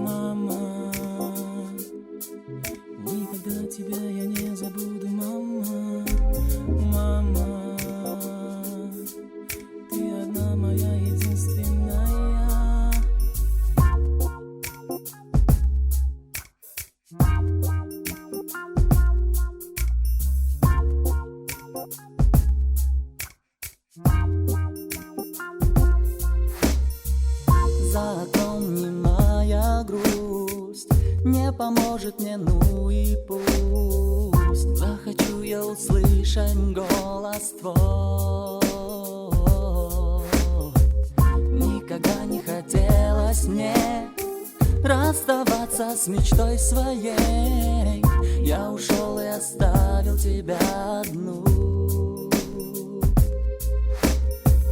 Мама, никогда тебя я не забуду, мама. Мама, ты одна моя единственная. За окном немая грусть не поможет мне, ну и пусть. Захочу я услышать голос твой. Никогда не хотелось мне расставаться с мечтой своей. Я ушел и оставил тебя одну.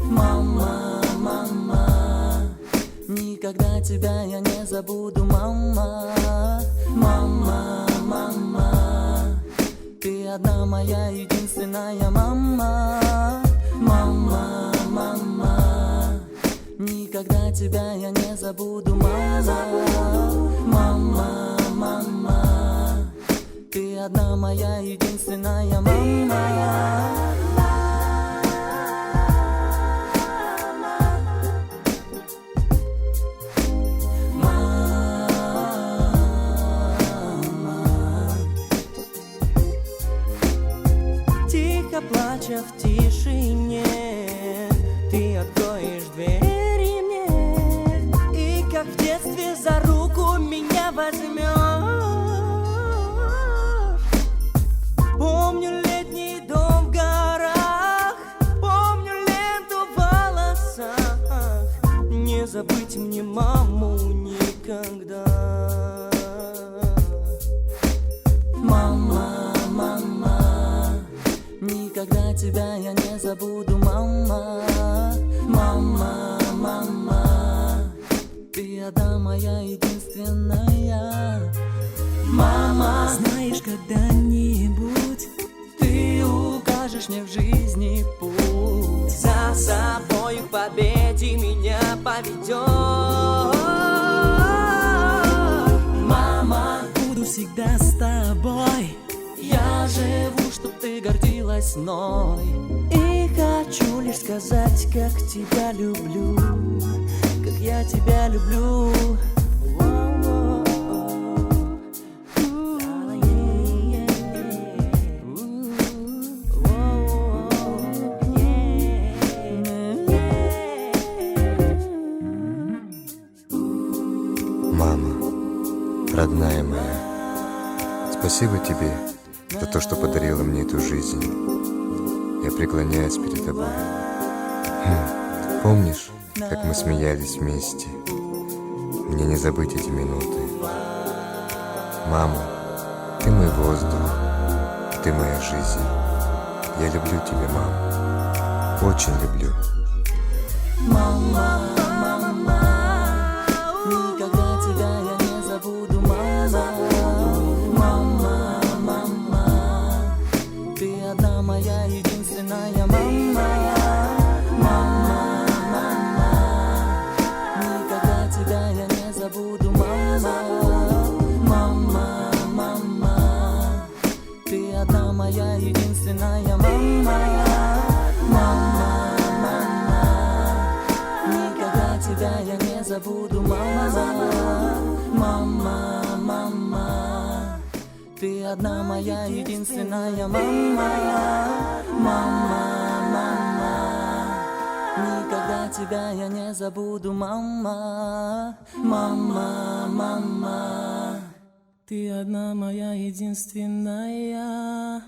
Мама, мама, никогда тебя я не забуду, мама. Мама, мама, ты одна моя единственная, мама. Мама, мама, никогда тебя я не забуду, мама. Мама, мама, ты одна моя единственная, мама. Плача в тишине, ты откроешь двери мне, и как в детстве за руку меня возьмешь. Помню летний дом в горах, помню ленту в волосах. Не забыть мне маму никогда. Мама, мама, никогда тебя я не забуду, мама. Мама, мама, ты одна моя единственная. Мама, знаешь, когда-нибудь ты укажешь мне в жизни путь, за собой к победе меня поведешь. Мама, буду всегда с тобой. Я живу, чтоб ты гордилась мной. И хочу лишь сказать, как тебя люблю, как я тебя люблю. Мама, родная моя, спасибо тебе за то, что подарила мне эту жизнь. Я преклоняюсь перед тобой. Помнишь, как мы смеялись вместе? Мне не забыть эти минуты. Мама, ты мой воздух, ты моя жизнь. Я люблю тебя, мама, очень люблю. Мама, мама, никогда тебя я не забуду, мама. Мама, мама, ты одна моя единственная, мама. Мама, мама, никогда тебя я не забуду, мама. Мама, мама, ты одна моя единственная, мама. Мама, мама, никогда тебя я не забуду, мама. Мама, мама, ты одна моя единственная, мама. Мама, мама, никогда тебя я не забуду, мама. Мама, мама, ты одна моя единственная.